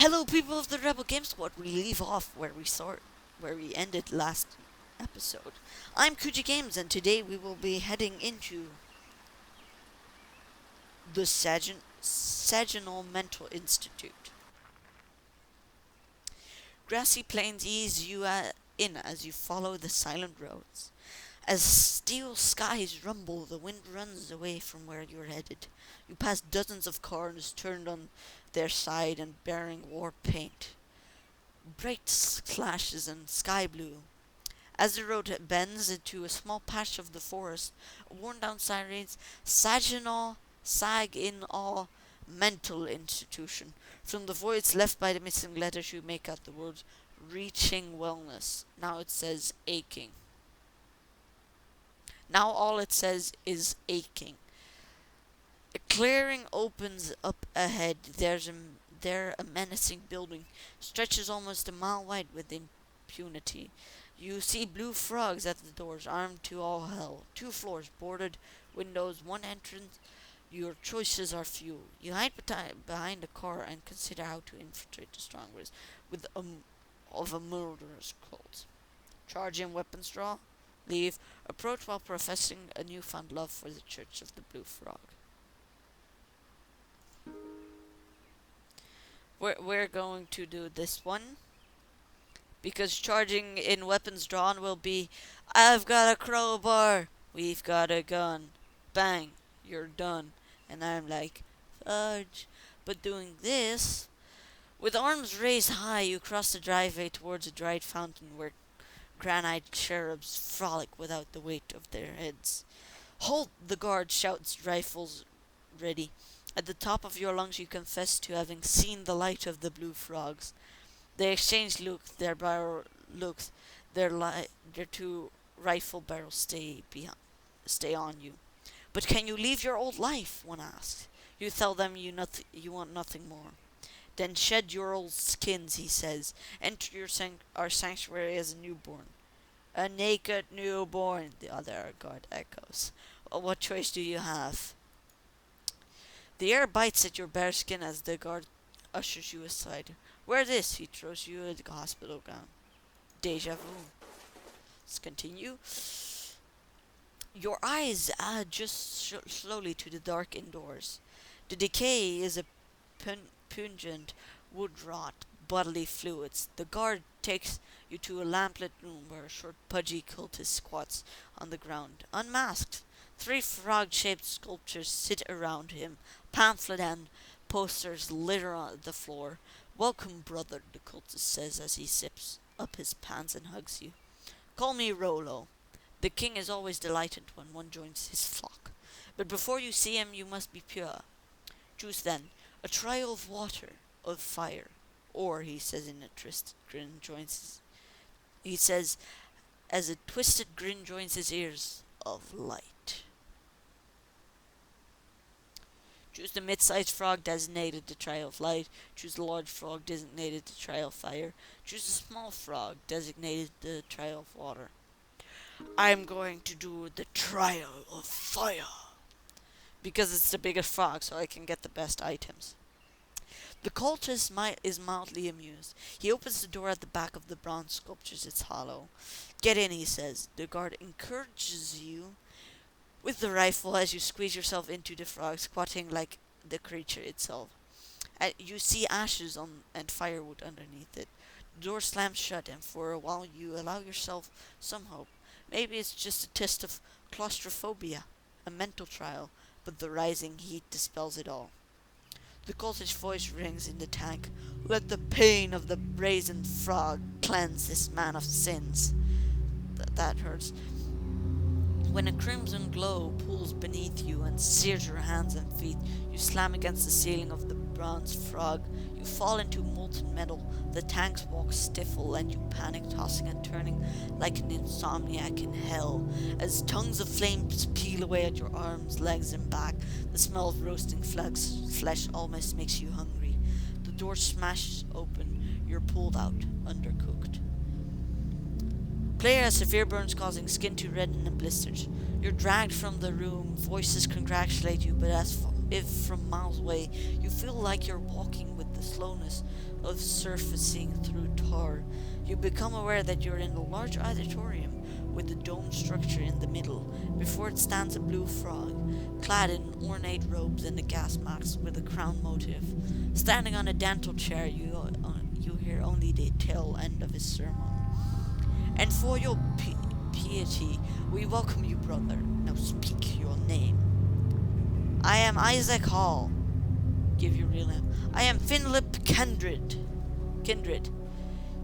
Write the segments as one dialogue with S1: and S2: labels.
S1: Hello, people of the Rebel Game Squad. We leave off where we ended last episode. I'm Kuji Games, and today we will be heading into the Saginaw Mental Institute. Grassy plains ease you in as you follow the silent roads. As steel skies rumble, the wind runs away from where you're headed. You pass dozens of cars turned on their side and bearing war paint. Bright flashes and sky blue. As the road bends into a small patch of the forest, a worn-down sign reads, Saginaw Sag in Awe Mental Institution. From the voids left by the missing letters, you make out the words reaching wellness. Now it says aching. Now all it says is aching. A clearing opens up ahead. There a menacing building stretches almost a mile wide with impunity. You see blue frogs at the doors, armed to all hell. 2 floors, boarded windows, 1 entrance. Your choices are few. You hide behind a car and consider how to infiltrate the strongholds of a murderous cult. Charge in, weapons draw, leave. Approach while professing a newfound love for the Church of the Blue Frog. We're going to do this one because charging in, weapons drawn will be, I've got a crowbar, we've got a gun, bang, you're done. And I'm like, fudge. But doing this, with arms raised high, you cross the driveway towards a dried fountain where granite cherubs frolic without the weight of their heads. Halt! The guard shouts, rifles ready. At the top of your lungs you confess to having seen the light of the blue frogs. They exchange looks, their 2 rifle barrels stay on you. But can you leave your old life? One asks. You tell them you want nothing more. Then shed your old skins, he says. Enter our sanctuary as a newborn. A naked newborn, the other guard echoes. Well, what choice do you have? The air bites at your bare skin as the guard ushers you aside. Wear this, he throws you a hospital gown. Deja vu. Let's continue. Your eyes adjust slowly to the dark indoors. The decay is a pungent wood rot, bodily fluids. The guard takes you to a lamplit room where a short, pudgy cultist squats on the ground, unmasked. 3 frog-shaped sculptures sit around him. Pamphlet and posters litter on the floor. Welcome, brother, the cultist says as he sips up his pants and hugs you. Call me Rolo. The king is always delighted when one joins his flock. But before you see him, you must be pure. Choose then a trial of water, of fire, or, he says in a twisted grin he says as a twisted grin joins his ears, of light. Choose the mid-sized frog designated the trial of light. Choose the large frog designated the trial of fire. Choose the small frog designated the trial of water. I'm going to do the trial of fire because it's the biggest frog, so I can get the best items. The cultist is mildly amused. He opens the door at the back of the bronze sculptures. It's hollow. Get in, he says. The guard encourages you with the rifle as you squeeze yourself into the frog, squatting like the creature itself. You see ashes and firewood underneath it. The door slams shut, and for a while you allow yourself some hope. Maybe it's just a test of claustrophobia, a mental trial, but the rising heat dispels it all. The cultish voice rings in the tank. Let the pain of the brazen frog cleanse this man of sins. That hurts. When a crimson glow pulls beneath you and sears your hands and feet, you slam against the ceiling of the bronze frog. You fall into molten metal. The tank's walks stifle and you panic, tossing and turning like an insomniac in hell. As tongues of flames peel away at your arms, legs, and back, the smell of roasting flesh almost makes you hungry. The door smashes open. You're pulled out, undercooked. Player has severe burns causing skin to redden and blisters. You're dragged from the room. Voices congratulate you, but as if from miles away you feel like you're walking with the slowness of surfacing through tar. You become aware that you're in a large auditorium with a dome structure in the middle. Before it stands a blue frog, clad in ornate robes and a gas mask with a crown motif. Standing on a dental chair, you hear only the tail end of his sermon. And for your piety, we welcome you, brother. Now speak your name. I am Isaac Hall. Give your real name. I am Finlip Kindred. Kindred.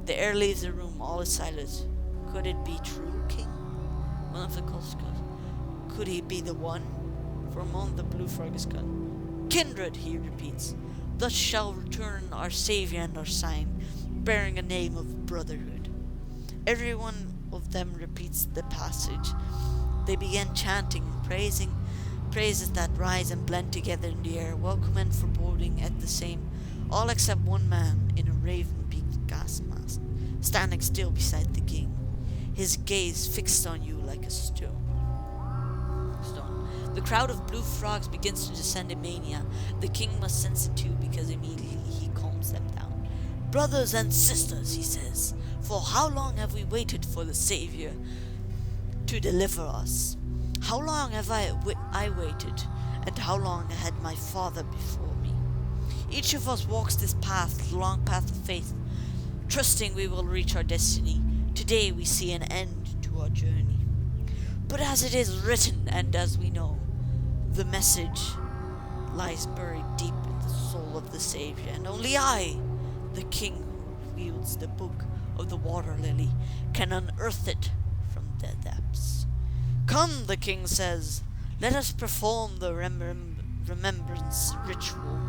S1: The air leaves the room. All is silent. Could it be true, King? One of the cultists goes, could he be the one? For a moment the blue frog is gone. Kindred, he repeats. Thus shall return our Saviour and our sign, bearing a name of brotherhood. Every one of them repeats the passage. They began chanting, praises that rise and blend together in the air, welcome and foreboding at the same, all except one man in a raven-beaked gas mask, standing still beside the king, his gaze fixed on you like a stone. The crowd of blue frogs begins to descend in mania. The king must sense it too, because immediately he calms them down. Brothers and sisters, he says, for how long have we waited for the Saviour to deliver us? How long have I waited, and how long had my father before me? Each of us walks this path, the long path of faith, trusting we will reach our destiny. Today we see an end to our journey. But as it is written, and as we know, the message lies buried deep in the soul of the Saviour, and only I, the King who wields the book of the water lily, can unearth it from the depths. Come, the king says, let us perform the remembrance ritual.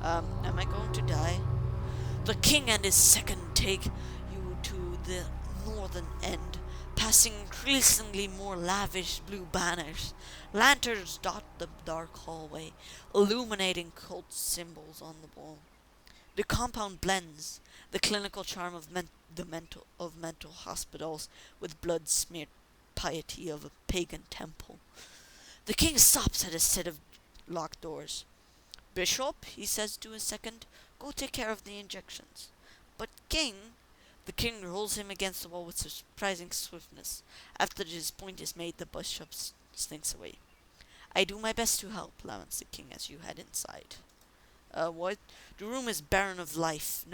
S1: Am I going to die? The king and his second take you to the northern end, passing increasingly more lavish blue banners. Lanterns dot the dark hallway, illuminating cult symbols on the wall. The compound blends the clinical charm of mental hospitals with blood-smeared piety of a pagan temple. The king stops at a set of locked doors. Bishop, he says to his second, go take care of the injections. But king, the king rolls him against the wall with surprising swiftness. After his point is made, the bishop slinks away. I do my best to help, laments the king as you head inside. What? The room is barren of life.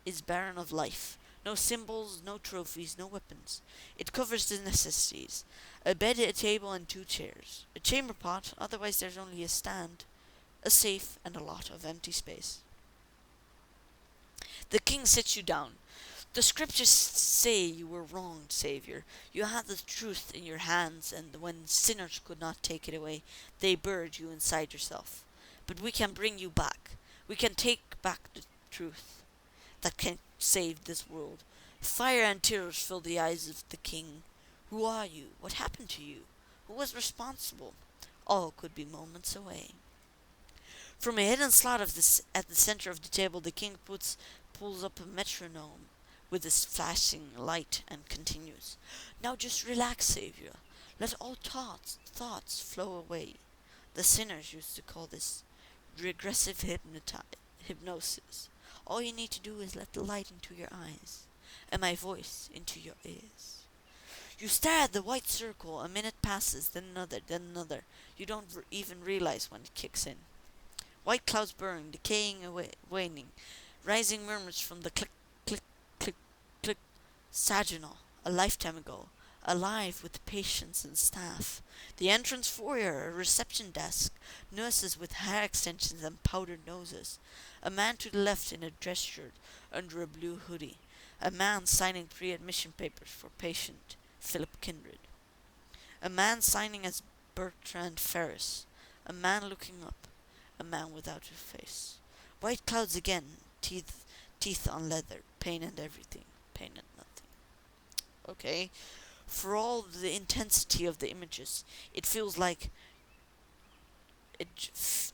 S1: Is barren of life. No symbols, no trophies, no weapons. It covers the necessities. A bed, a table, and 2 chairs. A chamber pot, otherwise there's only a stand. A safe, and a lot of empty space. The king sits you down. The scriptures say you were wronged, Saviour. You had the truth in your hands, and when sinners could not take it away, they buried you inside yourself. But we can bring you back. We can take back the truth that can save this world. Fire and tears fill the eyes of the king. Who are you? What happened to you? Who was responsible? All could be moments away. From a hidden slot at the center of the table, the king pulls up a metronome with his flashing light and continues. Now just relax, Saviour. Let all thoughts flow away. The sinners used to call this regressive hypnosis. All you need to do is let the light into your eyes, and my voice into your ears. You stare at the white circle. A minute passes, then another, then another. You don't even realize when it kicks in. White clouds burn, decaying away, waning. Rising murmurs from the click, click, click, click. Saginaw, a lifetime ago. Alive with patients and staff. The entrance foyer, a reception desk. Nurses with hair extensions and powdered noses. A man to the left in a dress shirt under a blue hoodie. A man signing pre-admission papers for patient Philip Kindred. A man signing as Bertrand Ferris. A man looking up. A man without a face. White clouds again, teeth on leather, pain and everything, pain and nothing. Okay, for all the intensity of the images, it feels like,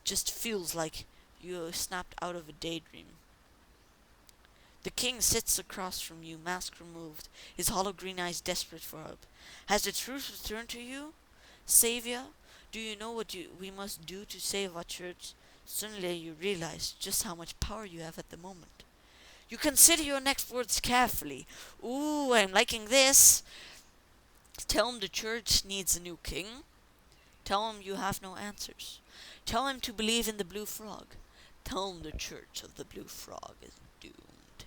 S1: just feels like you snapped out of a daydream. The king sits across from you, mask removed, his hollow green eyes desperate for hope. Has the truth returned to you, Saviour? Do you know what we must do to save our church? Suddenly you realize just how much power you have at the moment. You consider your next words carefully. Ooh, I'm liking this. Tell him the church needs a new king. Tell him you have no answers. Tell him to believe in the blue frog. Tell him the church of the blue frog is doomed.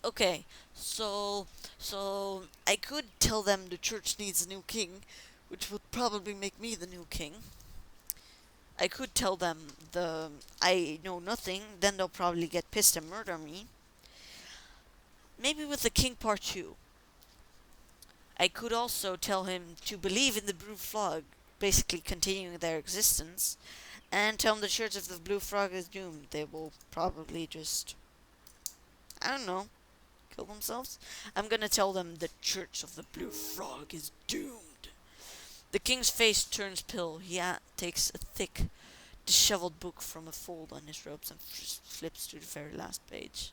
S1: Okay. So I could tell them the church needs a new king, which would probably make me the new king. I could tell them I know nothing, then they'll probably get pissed and murder me. Maybe with the king part 2. I could also tell him to believe in the blue frog, basically continuing their existence, and tell him the church of the blue frog is doomed. They will probably just, I don't know, kill themselves. I'm gonna tell them the church of the blue frog is doomed. The king's face turns pale. He takes a thick, disheveled book from a fold on his robes and flips to the very last page.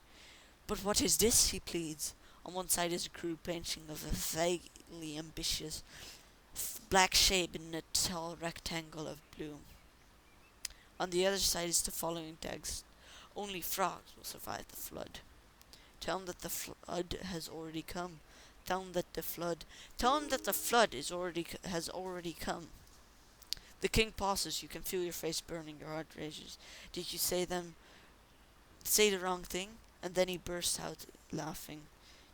S1: But what is this? He pleads. On one side is a crude painting of a vaguely ambitious black shape in a tall rectangle of blue. On the other side is the following text: Only frogs will survive the flood. Tell him that the flood has already come. Tell him that the flood. Tell him that the flood has already come. The king pauses. You can feel your face burning. Your heart rages. Did you say the wrong thing? And then he bursts out laughing.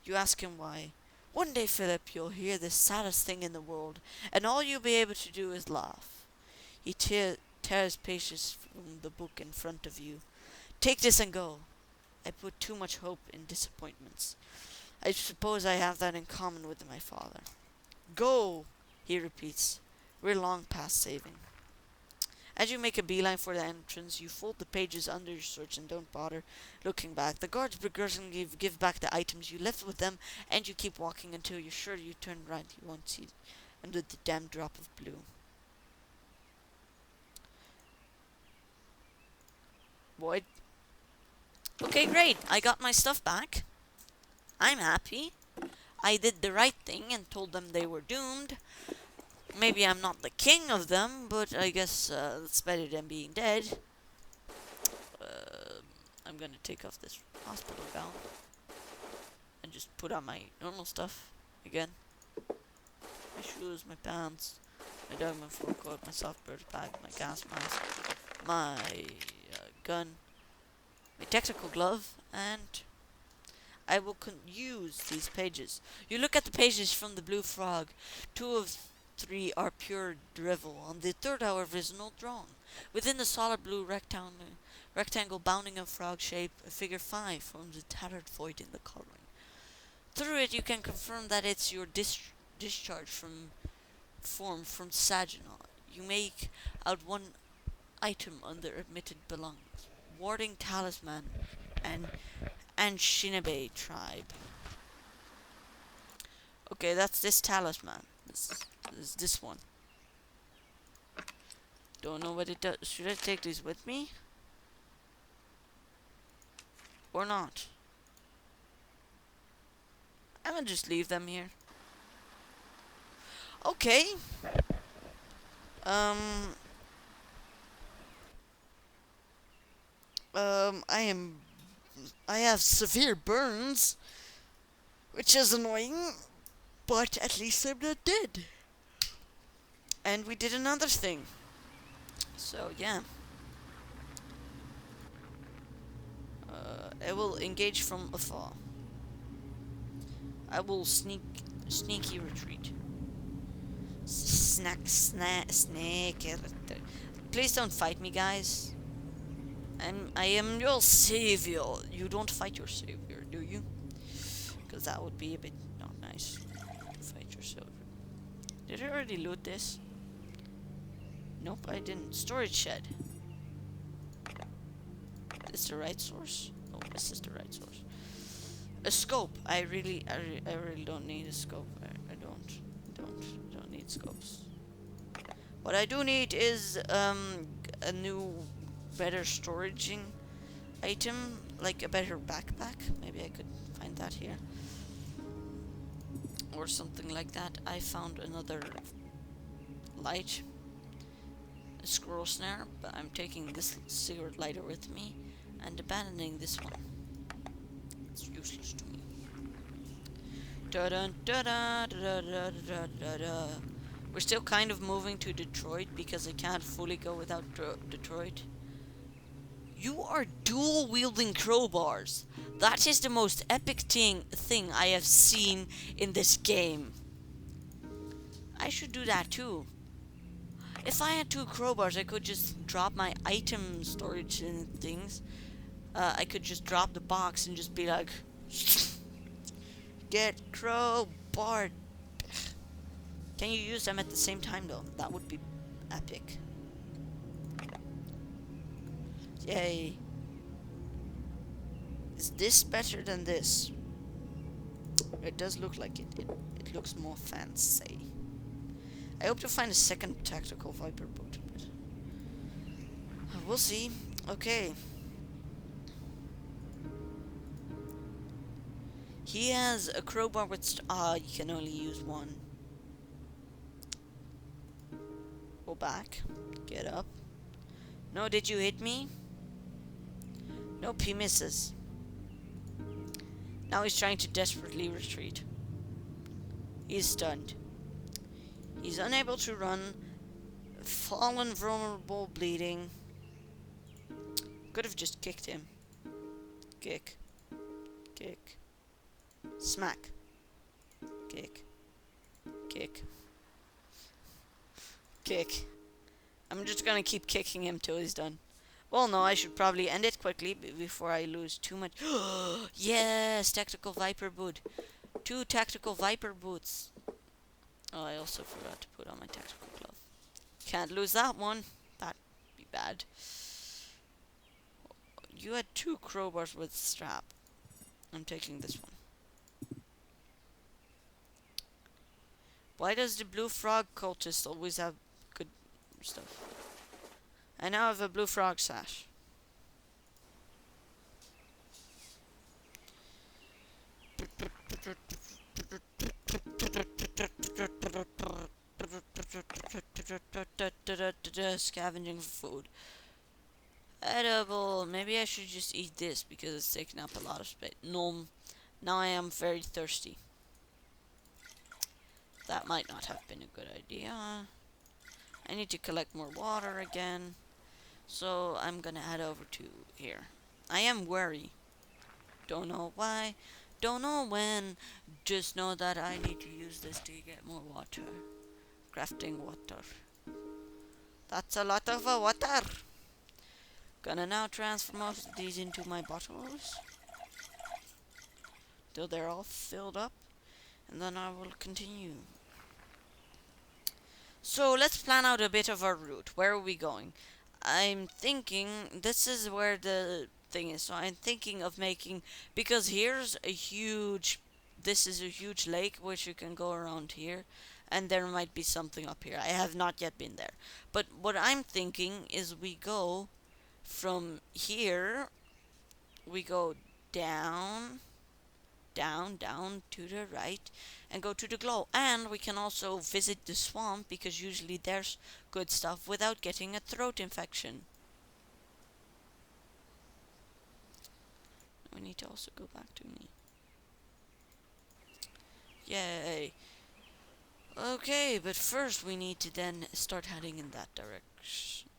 S1: You ask him why. One day, Philip, you'll hear the saddest thing in the world, and all you'll be able to do is laugh. He tears pages from the book in front of you. Take this and go. I put too much hope in disappointments. I suppose I have that in common with my father. Go, he repeats. We're long past saving. As you make a beeline for the entrance, you fold the pages under your search and don't bother looking back. The guards begrudgingly give back the items you left with them, and you keep walking until you're sure you turn right. You won't see under the damn drop of blue. Boyd. Okay, great. I got my stuff back. I'm happy. I did the right thing and told them they were doomed. Maybe I'm not the king of them, but I guess that's better than being dead. I'm gonna take off this hospital gown and just put on my normal stuff again. My shoes, my pants, my diamond fur coat, my soft bird bag, my gas mask, my gun, my tactical glove, and I will use these pages. You look at the pages from the blue frog. 2 of 3 are pure drivel. On the third, however, is no drawing. Within the solid blue rectangle bounding a frog shape, a figure 5 forms a tattered void in the coloring. Through it, you can confirm that it's your discharge from Saginaw. You make out one item under admitted belongings: warding talisman and Anishinaabe tribe. Okay, that's this talisman. This is this one. Don't know what it does. Should I take these with me? Or not? I'm gonna just leave them here. Okay. I have severe burns, which is annoying, but at least I'm not dead. And we did another thing. So, yeah. I will engage from afar. I will sneaky retreat. Snake. Please don't fight me, guys. I am your savior. You don't fight your savior, do you? Because that would be a bit not nice to fight your savior. Did I already loot this? Nope, I didn't. Storage shed. Is this the right source? Oh, this is the right source. A scope. I really don't need a scope. I don't need scopes. What I do need is a new, better storaging item, like a better backpack. Maybe I could find that here, or something like that. I found another light. squirrel snare, but I'm taking this cigarette lighter with me and abandoning this one. It's useless to me. Da-dun, da-da, da-da, da-da, da-da. We're still kind of moving to Detroit because I can't fully go without Detroit. You are dual wielding crowbars. That is the most epic thing I have seen in this game. I should do that too. If I had two crowbars, I could just drop my item storage and things. I could just drop the box and just be like, get crowbar. Can you use them at the same time though? That would be epic. Yay. Is this better than this? It does look like it. It looks more fancy. I hope to find a second tactical Viper boat. We'll see. Okay. He has a crowbar with... you can only use one. Go back. Get up. No, did you hit me? Nope, he misses. Now he's trying to desperately retreat. He's stunned. He's unable to run. Fallen, vulnerable, bleeding. Could have just kicked him. Kick. Kick. Smack. Kick. Kick. Kick. I'm just gonna keep kicking him till he's done. Well, no, I should probably end it quickly before I lose too much. Yes, tactical Viper boot. 2 tactical Viper boots. Oh, I also forgot to put on my tactical glove. Can't lose that one. That'd be bad. You had 2 crowbars with strap. I'm taking this one. Why does the blue frog cultist always have good stuff? I now have a blue frog sash. Scavenging for food. Edible. Maybe I should just eat this because it's taking up a lot of space. No. Now I am very thirsty. That might not have been a good idea. I need to collect more water again. So I'm gonna head over to here. I am wary. Don't know why. Don't know when. Just know that I need to use this to get more water. Crafting water. That's a lot of water. Gonna now transfer most of these into my bottles. Till they're all filled up. And then I will continue. So let's plan out a bit of our route. Where are we going? I'm thinking this is where the thing is. So I'm thinking of making, because here's a huge, this is a huge lake which you can go around here, and there might be something up here. I have not yet been there. But what I'm thinking is we go from here, we go down, down to the right, and go to the glow. And we can also visit the swamp, because usually there's good stuff without getting a throat infection. We need to also go back to me. Yay. Okay, but first we need to then start heading in that direction.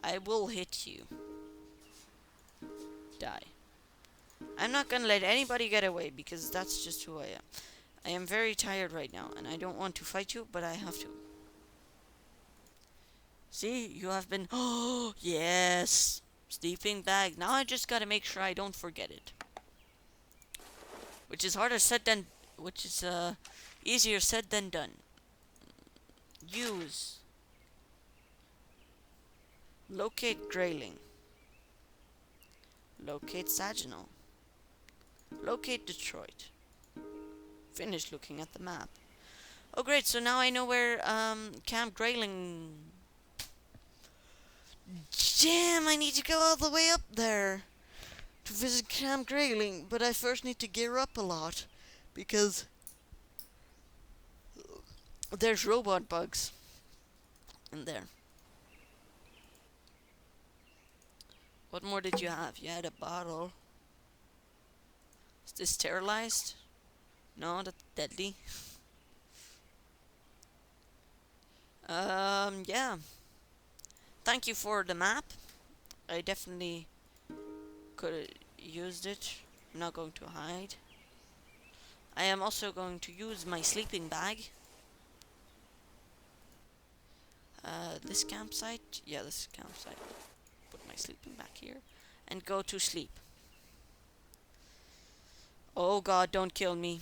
S1: I will hit you. Die. I'm not gonna let anybody get away, because that's just who I am. I am very tired right now, and I don't want to fight you, but I have to. See, you have been... Oh, yes! Sleeping bag. Now I just gotta make sure I don't forget it. Which is harder said than... Which is, easier said than done. Use. Locate Grayling. Locate Saginaw. Locate Detroit. Finish looking at the map. Oh great, so now I know where Camp Grayling... Damn, I need to go all the way up there to visit Camp Grayling, but I first need to gear up a lot, because There's robot bugs in there. What more did you have? You had a bottle. Is this sterilized? No, that's deadly. Yeah. Thank you for the map. I definitely could have used it. I'm not going to hide. I am also going to use my sleeping bag. This campsite? Yeah, this campsite. Put my sleeping bag here. And go to sleep. Oh god, don't kill me.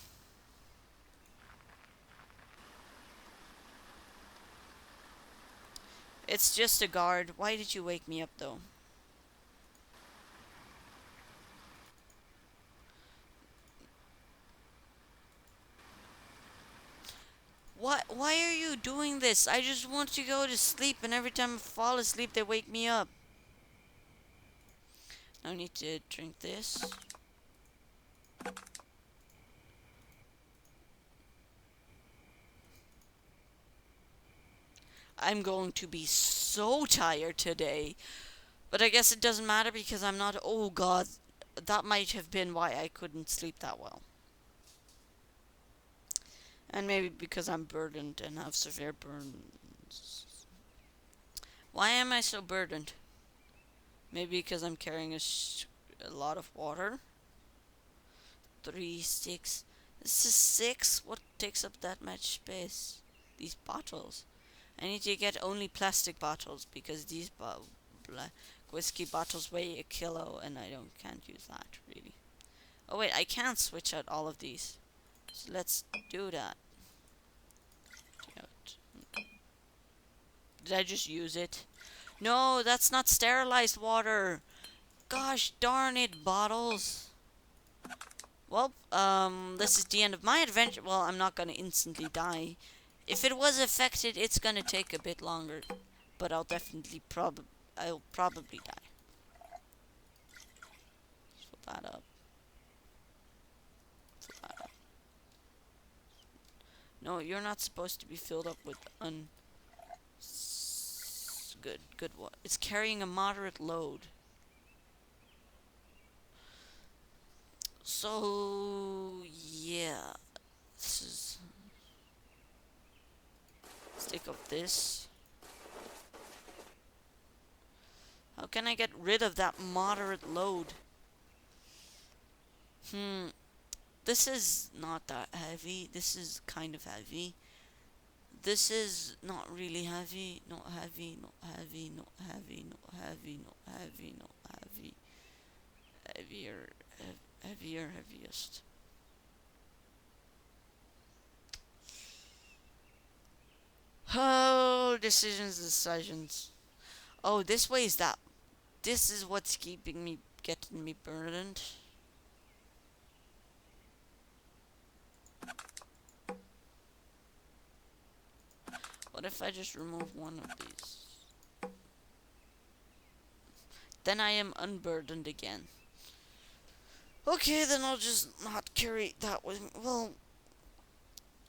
S1: It's just a guard. Why did you wake me up though? What? Why are you doing this? I just want to go to sleep, and every time I fall asleep, they wake me up. I need to drink this. I'm going to be so tired today. But I guess it doesn't matter because I'm not. Oh god, that might have been why I couldn't sleep that well. And maybe because I'm burdened and have severe burns. Why am I so burdened? Maybe because I'm carrying a lot of water. 3, 6. This is 6? What takes up that much space? These bottles. I need to get only plastic bottles because these whiskey bottles weigh a kilo and I can't use that really. Oh wait, I can't switch out all of these. So let's do that. Did I just use it? No, that's not sterilized water. Gosh darn it, bottles. Well, this is the end of my adventure. Well, I'm not gonna instantly die. If it was affected, it's gonna take a bit longer. But I'll definitely I'll probably die. Fill that up. Fill that up. No, you're not supposed to be filled up with good what? It's carrying a moderate load. So yeah, this is. Let's take up this. How can I get rid of that moderate load? This is not that heavy. This is kind of heavy. This is not really heavy. Not heavy. Not heavy. Not heavy. Not heavy. Not heavy. Not heavy. Heavier. Heavier. Heaviest. Oh, decisions. Oh, this way is that. This is what's getting me burdened. What if I just remove one of these? Then I am unburdened again. Okay, then I'll just not carry that with me. Well,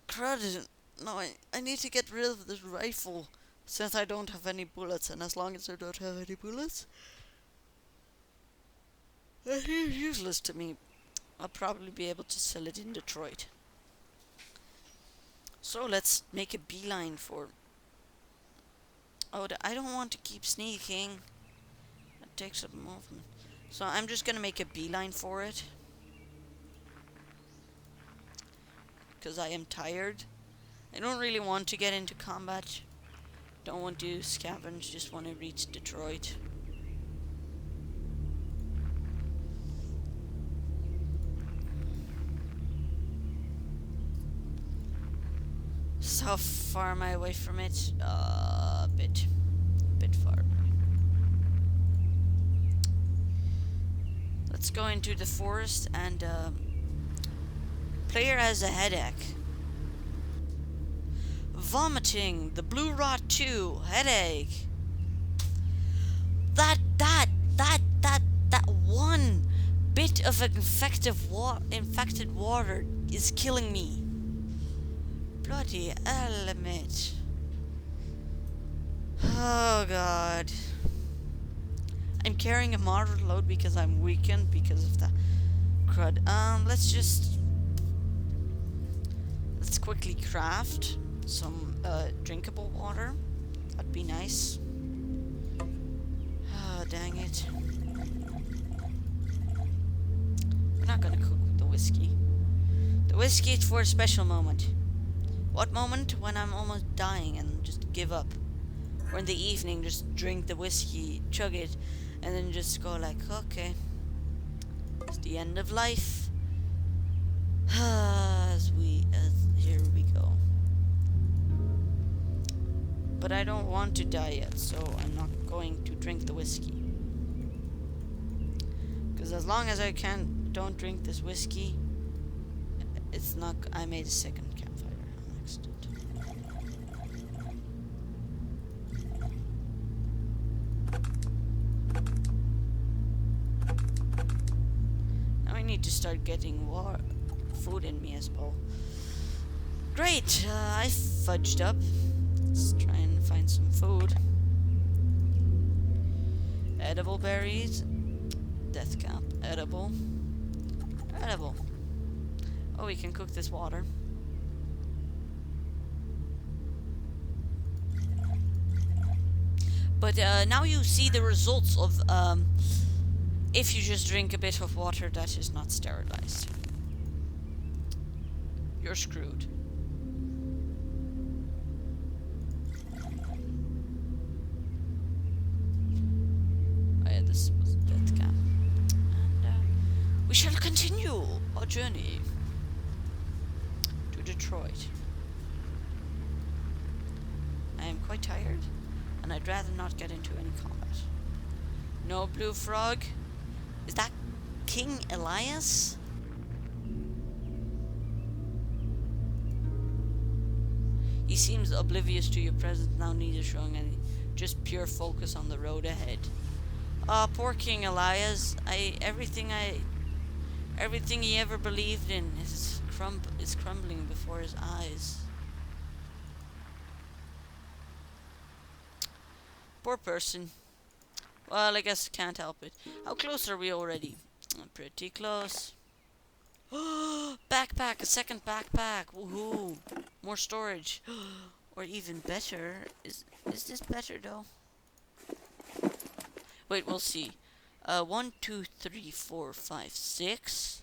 S1: crud. No, I need to get rid of this rifle since I don't have any bullets, and as long as I don't have any bullets, it is useless to me. I'll probably be able to sell it in Detroit. So let's make a beeline for. Oh, I don't want to keep sneaking. That takes up movement. So I'm just gonna make a beeline for it. Because I am tired. I don't really want to get into combat. Don't want to scavenge, just want to reach Detroit. So how far am I away from it? A bit far away. Let's go into the forest and player has a headache. Vomiting, the blue rot 2, headache. That one bit of infected water is killing me. Bloody element. Oh god. I'm carrying a moderate load because I'm weakened because of the crud. Let's quickly craft some drinkable water. That'd be nice. Oh, dang it. We're not gonna cook the whiskey. The whiskey is for a special moment. What moment? When I'm almost dying and just give up. Or in the evening, just drink the whiskey, chug it, and then just go like, okay, it's the end of life. Here we go. But I don't want to die yet, so I'm not going to drink the whiskey. Because as long as I don't drink this whiskey, it's not. I made a second campfire on accident. Now I need to start getting food in me as well. Great, I fudged up. Let's try and find some food. Edible berries. Death cap. Edible. Edible. Oh, we can cook this water. But now you see the results of if you just drink a bit of water that is not sterilized. You're screwed. Oh yeah, this was a death cap. And we shall continue our journey to Detroit. I am quite tired, and I'd rather not get into any combat. No blue frog? Is that King Elias? He seems oblivious to your presence now, neither showing any, just pure focus on the road ahead. Poor King Elias. Everything he ever believed in is crumbling before his eyes. Poor person. Well, I guess can't help it. How close are we already? Pretty close. Backpack, a second backpack. Woohoo! More storage. Or even better. Is this better though? Wait, we'll see. 1, 2, 3, 4, 5, 6.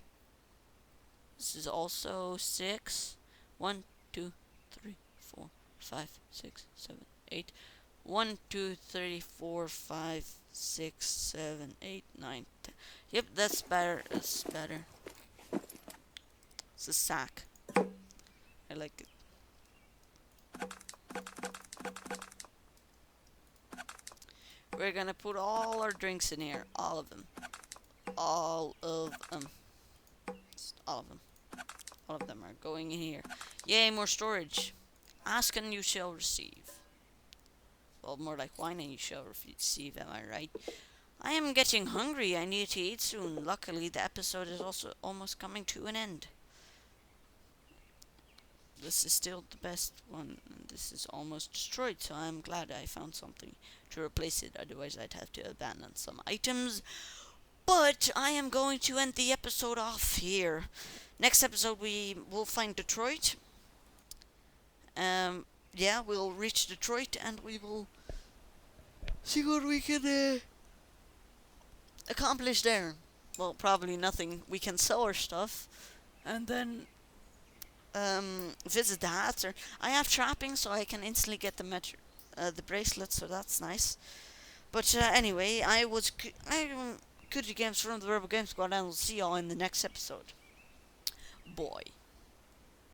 S1: This is also 6. 1, 2, 3, 4, 5, 6, 7, 8. 1, 2, 3, 4, 5, 6, 7, 8, 9, 10. Yep, that's better. That's better. It's a sack. I like it. We're gonna put all our drinks in here. All of them. All of them. All of them. All of them are going in here. Yay, more storage. Ask and you shall receive. Well, more like wine and you shall receive, am I right? I am getting hungry. I need to eat soon. Luckily, the episode is also almost coming to an end. This is still the best one. This is almost destroyed, so I'm glad I found something to replace it. Otherwise, I'd have to abandon some items. But I am going to end the episode off here. Next episode, we will find Detroit. Yeah, we'll reach Detroit and we will see what we can accomplish there. Well, probably nothing. We can sell our stuff and then visit the hats. Or I have trapping, so I can instantly get the bracelet, so that's nice. But anyway, I Could Games from the Rebel Game Squad, and we'll see y'all in the next episode. Boy.